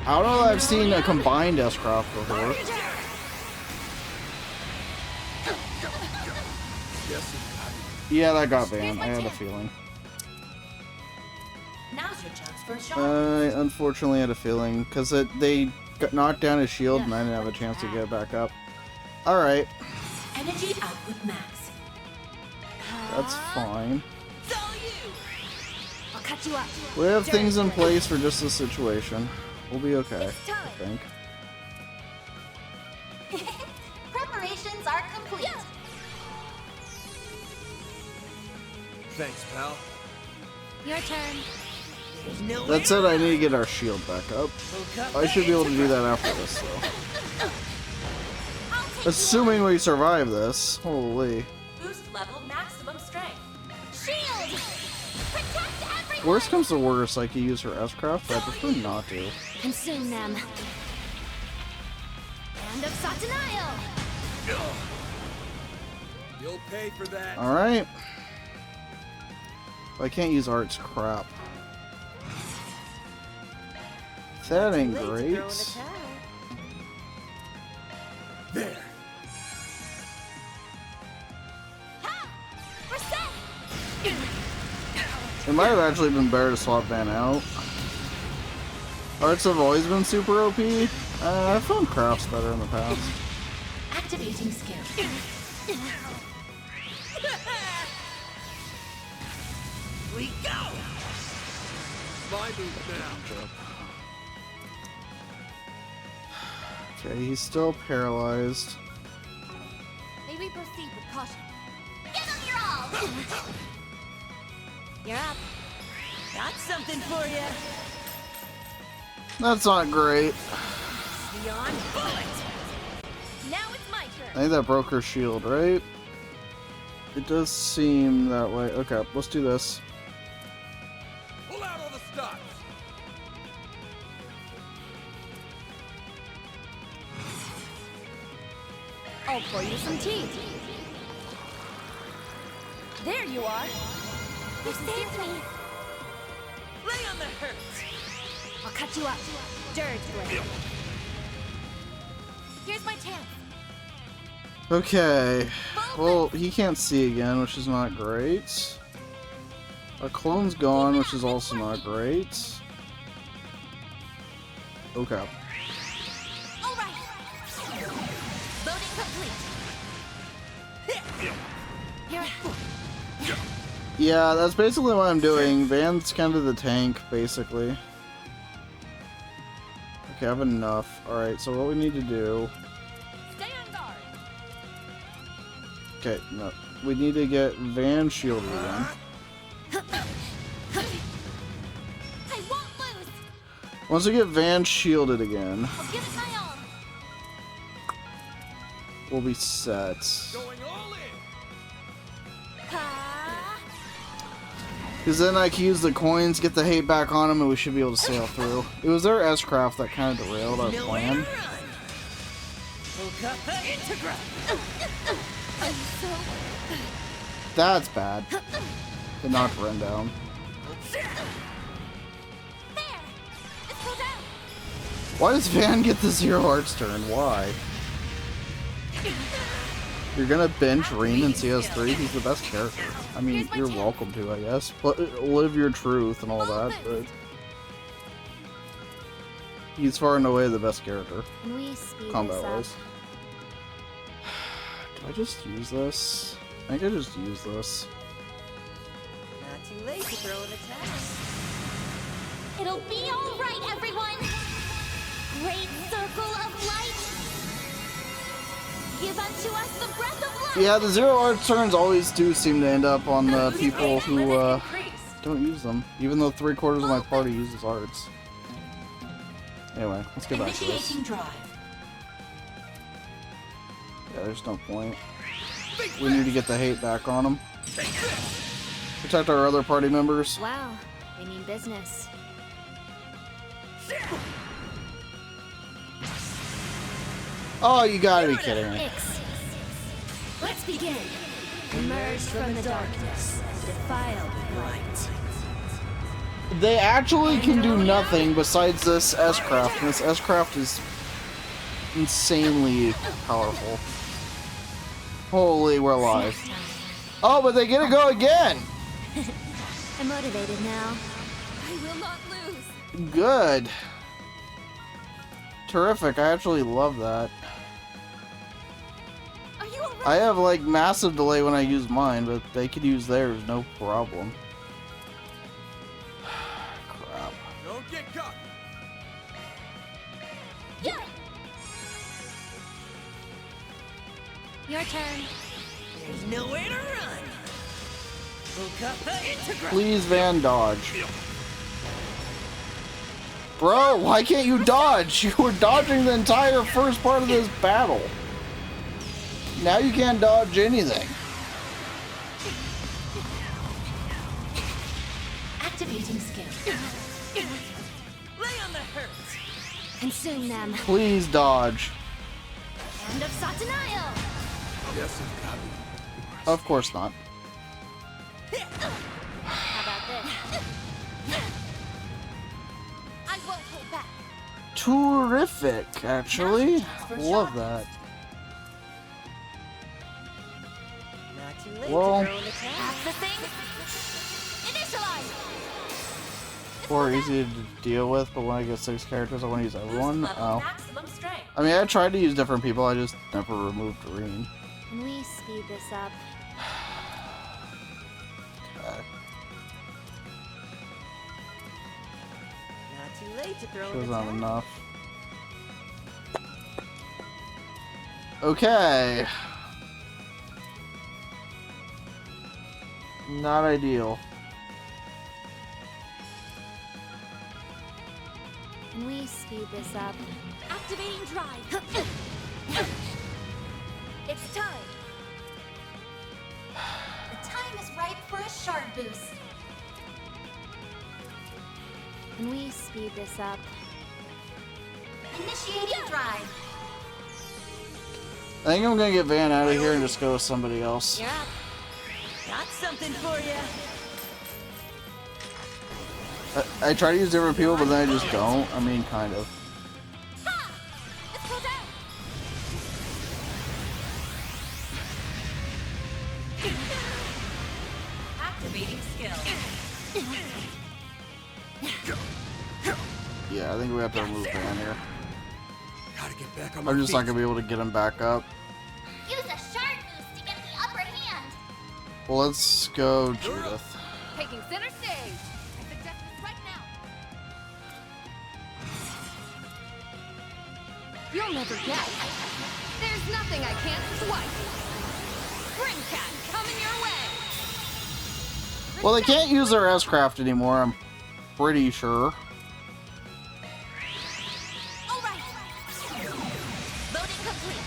I don't know that I've seen a combined S-Craft before. Yeah, that got banned. I had a feeling.
Now's your chance for a shot.
I unfortunately had a feeling, because they got knocked down his shield and I didn't have a chance to get it back up. Alright.
Energy output max.
That's fine.
I'll cut you up.
We have things in place for just this situation. We'll be okay, I think.
Preparations are complete.
Thanks, pal.
Your turn.
That said, I need to get our shield back up. I should be able to do that after this, though. Assuming we survive this. Holy.
Boost level maximum strength.
Shield! Protect everyone!
Worst comes to worst, I could use her S-Craft, but I prefer not to.
Consume them. Hand of Satanael!
You'll pay for that.
Alright. I can't use arts, crap. That ain't great.
There.
It might have actually been better to swap Van out. Arts have always been super OP. I found crafts better in the past.
Activating skill.
We go.
My move now.
Okay, he's still paralyzed.
May we proceed with caution. Give them your all! You're up.
Got something for you.
That's not great.
Beyond bullet.
I think that broke her shield, right? It does seem that way. Okay, let's do this.
Pull out all the stops.
I'll pour you some tea. There you are.
You saved me.
Lay on the hurt.
I'll cut you up. Dirge blade. Here's my chance.
Okay. Well, he can't see again, which is not great. Our clone's gone, which is also not great. Okay.
All right. Loading complete. Here.
Yeah, that's basically what I'm doing. Van's kind of the tank, basically. Okay, I have enough. Alright, so what we need to do...
Stay on guard.
Okay, no. We need to get Van shielded again.
I won't lose.
Once we get Van shielded again,
I'll give it my all.
we'll be set.
Going all in.
Because then I can use the coins, get the hate back on him, and we should be able to sail through. It was their S-craft that kind of derailed our plan. That's bad. It knocked Ren down. Why does Van get the Zero Hearts turn? Why? You're gonna bench Reen in CS3? He's the best character. I mean, you're welcome to, I guess. But live your truth and all that, but... He's far and away the best character.
Can we speed
Combat-wise. Do I just use this? I think I just use this.
Not too late to throw an attack.
It'll be all right, everyone. Great circle of light. Give unto us the breath of life.
Yeah, the Zero Hearts turns always do seem to end up on the people who don't use them. Even though 3/4 of my party uses arts. Anyway, let's get back to this.
Drive.
Yeah, there's no point. We need to get the hate back on them. Protect our other party members.
Wow, they mean business.
Oh, you gotta be kidding me.
Let's begin. Emerge from the darkness and defile the light.
They actually can do nothing besides this S-craft, and this S-craft is insanely powerful. Holy, we're alive. Oh, but they get to go again!
I'm motivated now.
I will not lose.
Good. Terrific, I actually love that.
Are you alright?
I have like massive delay when I use mine, but they could use theirs, no problem. Crap.
Don't get caught.
Yeah. Your turn.
There's nowhere to run.
Please, Van, dodge. Bro, why can't you dodge? You were dodging the entire first part of this battle. Now you can't dodge anything.
Activating skill.
Lay on the hurt.
Consume them.
Please dodge.
Hand of Satanael.
Yes, I've got it.
Of course not.
How about this? I won't hold back.
Terrific, actually. Love that.
Not too late
Well,
to throw an attack.
That's the thing. Initialize.
or easy to deal with, but when I get 6 characters, I want to use everyone. Oh.
Maximum strength.
I mean, I tried to use different people, I just never removed Doreen.
Can we speed this up?
Okay.
Not too late to throw
Sure
an
not
attack.
enough. Okay. Not ideal.
Can we speed this up?
Activating drive.
It's time. The time is ripe for a shard boost.
Can we speed this up?
Initiating drive.
I think I'm gonna get Van out of here and just go with somebody else.
You're up. Got something for you.
I try to use different people, but then I just don't. I mean, kind of.
Activating skill.
Yeah, I think we have to remove Van here.
Gotta get back on my
I'm just
feet.
not gonna be able to get him back up.
Use a shard boost to get the upper hand.
Well, let's go, Judith.
Taking center stage. I suggest this right now. You'll never guess. There's nothing I can't swipe. Spring Cat coming your way.
Well, they can't use their S-Craft anymore, I'm pretty sure.
All right. Loading complete.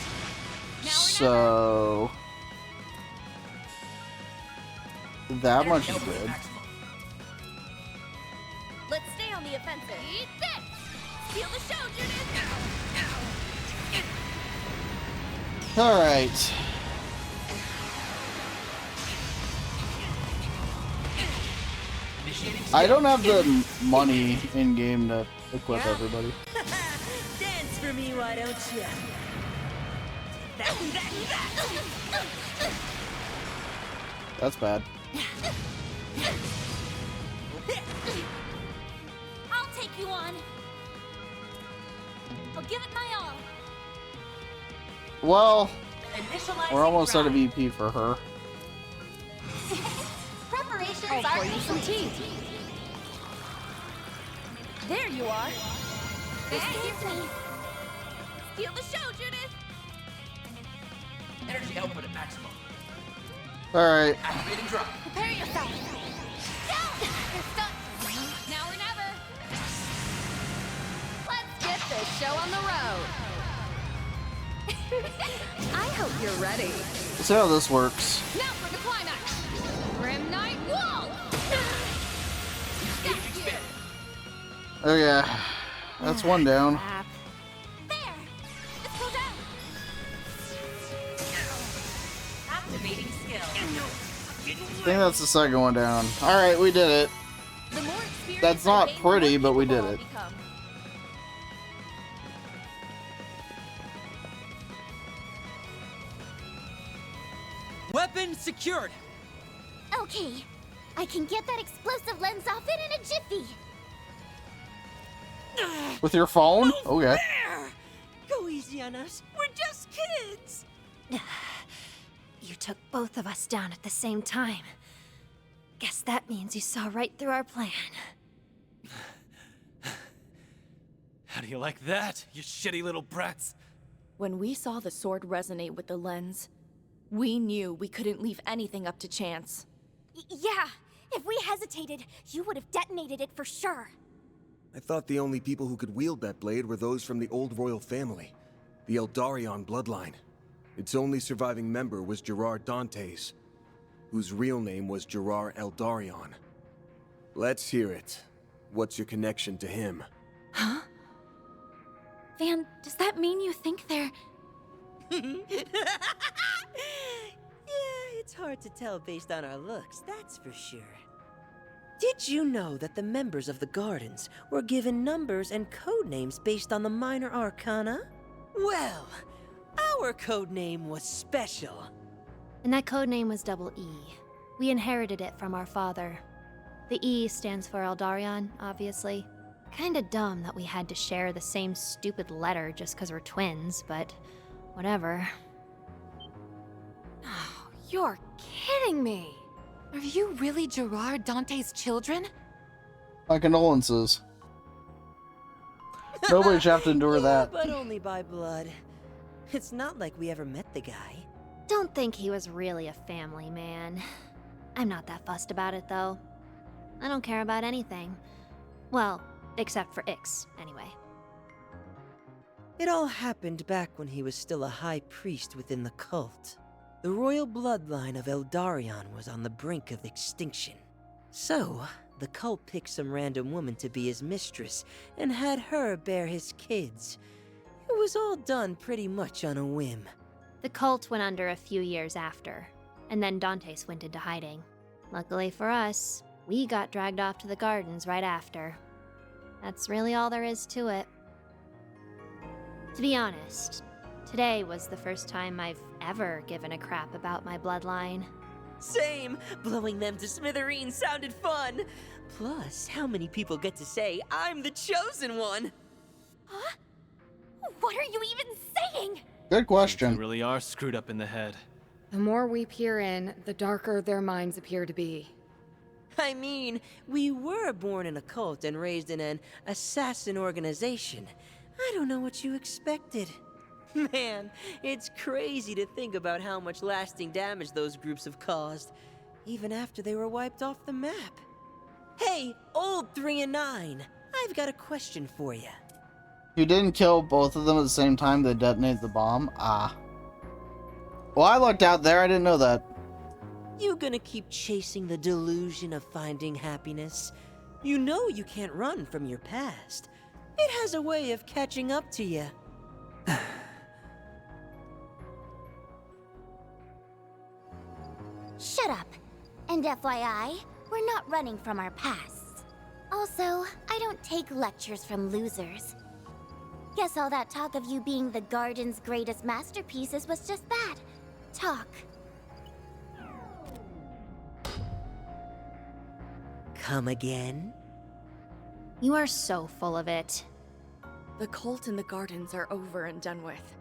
So... that much is good.
Let's stay on the offensive.
Eat this. Steal the show, Judith.
Alright. I don't have the money in-game to equip everybody.
Dance for me, why don't you?
That's bad.
I'll take you on. I'll give it my all.
Well,
Initializing
we're almost out of
drive.
EP for her.
Preparations
I'll
are
pour you some
complete.
tea.
There you are.
Excuse me. Steal the show, Judith.
Energy output at maximum.
Alright.
Activating drop.
Prepare yourself. Down. You're stuck. Now or never.
Let's get this show on the road. I hope you're ready.
Let's see how this works.
Now for the climax. Grim Knight Wall.
Oh yeah. That's one down.
There. Let's go down.
Activating skill.
I think that's the second one down. Alright, we did it.
The more experience
That's
I
not
gain, the
pretty,
more
but we did
capable I'll
it.
become.
Weapon secured.
Okay. I can get that explosive lens off it in a jiffy.
With your phone? Okay.
There! Go easy on us. We're just kids.
You took both of us down at the same time. Guess that means you saw right through our plan.
How do you like that, you shitty little brats?
When we saw the sword resonate with the lens, we knew we couldn't leave anything up to chance.
Yeah. If we hesitated, you would have detonated it for sure.
I thought the only people who could wield that blade were those from the old royal family, the Eldarion bloodline. Its only surviving member was Gerard Dantes, whose real name was Gerard Eldarion. Let's hear it. What's your connection to him?
Huh? Van, does that mean you think they're...
Yeah, it's hard to tell based on our looks, that's for sure. Did you know that the members of the Gardens were given numbers and code names based on the minor arcana? Well, our code name was special.
And that code name was Double E. We inherited it from our father. The E stands for Eldarion, obviously. Kinda dumb that we had to share the same stupid letter just because we're twins, but whatever.
Oh, you're kidding me.
Are you really Gerard Dante's children?
My condolences. Nobody should have to endure that.
But only by blood. It's not like we ever met the guy.
Don't think he was really a family man. I'm not that fussed about it, though. I don't care about anything. Well, except for Ix, anyway.
It all happened back when he was still a high priest within the cult. The royal bloodline of Eldarion was on the brink of extinction. So, the cult picked some random woman to be his mistress and had her bear his kids. It was all done pretty much on a whim.
The cult went under a few years after, and then Dantes went into hiding. Luckily for us, we got dragged off to the gardens right after. That's really all there is to it. To be honest, today was the first time I've ever given a crap about my bloodline.
Same! Blowing them to smithereens sounded fun! Plus, how many people get to say, I'm the chosen one?
Huh? What are you even saying?
Good question.
They really are screwed up in the head.
The more we peer in, the darker their minds appear to be.
I mean, we were born in a cult and raised in an assassin organization. I don't know what you expected. Man, it's crazy to think about how much lasting damage those groups have caused, even after they were wiped off the map. Hey, old 3 and 9, I've got a question for you.
You didn't kill both of them at the same time they detonated the bomb? Ah. Well, I looked out there, I didn't know that.
You gonna keep chasing the delusion of finding happiness? You know you can't run from your past. It has a way of catching up to you.
Shut up. And FYI, we're not running from our pasts. Also, I don't take lectures from losers. Guess all that talk of you being the garden's greatest masterpieces was just that. Talk.
Come again?
You are so full of it.
The cult and the gardens are over and done with.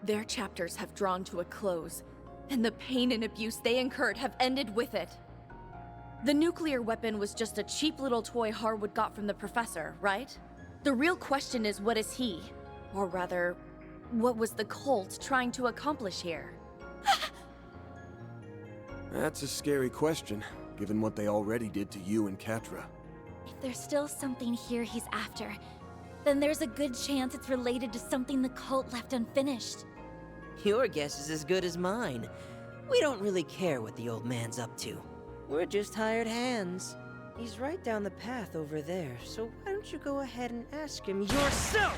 Their chapters have drawn to a close, and the pain and abuse they incurred have ended with it. The nuclear weapon was just a cheap little toy Harwood got from the professor, right? The real question is, what is he? Or rather, what was the cult trying to accomplish here?
That's a scary question, given what they already did to you and Quatre.
If there's still something here he's after, then there's a good chance it's related to something the cult left unfinished.
Your guess is as good as mine. We don't really care what the old man's up to. We're just hired hands. He's right down the path over there, so why don't you go ahead and ask him yourself?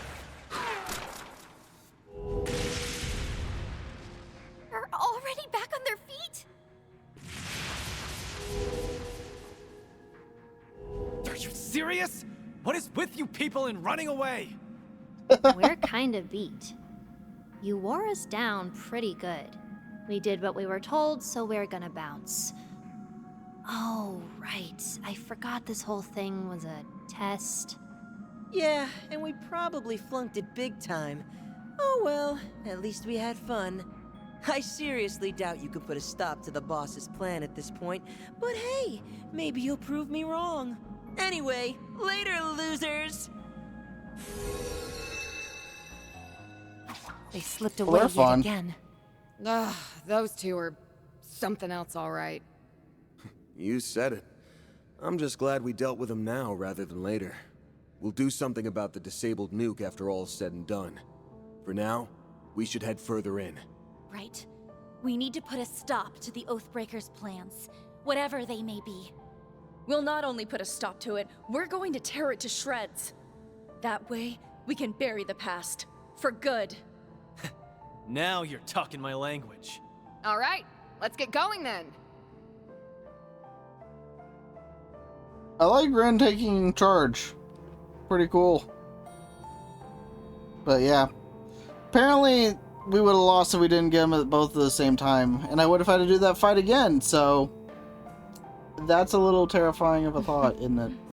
Are already back on their feet?
Are you serious? What is with you people and running away?
We're kind of beat. You wore us down pretty good. We did what we were told, so we're gonna bounce. Oh, right. I forgot this whole thing was a test.
Yeah, and we probably flunked it big time. Oh well, at least we had fun. I seriously doubt you could put a stop to the boss's plan at this point, but hey, maybe you'll prove me wrong. Anyway, later, losers!
They slipped away yet again.
Ugh, those two are something else, all right.
You said it. I'm just glad we dealt with them now rather than later. We'll do something about the disabled nuke after all's said and done. For now, we should head further in.
Right. We need to put a stop to the Oathbreakers' plans, whatever they may be.
We'll not only put a stop to it, we're going to tear it to shreds. That way, we can bury the past. For good.
Now you're talking my language.
All right, let's get going then.
I like Ren taking charge. Pretty cool. But yeah. Apparently, we would have lost if we didn't get them at both at the same time. And I would have had to do that fight again, so... That's a little terrifying of a thought, isn't it?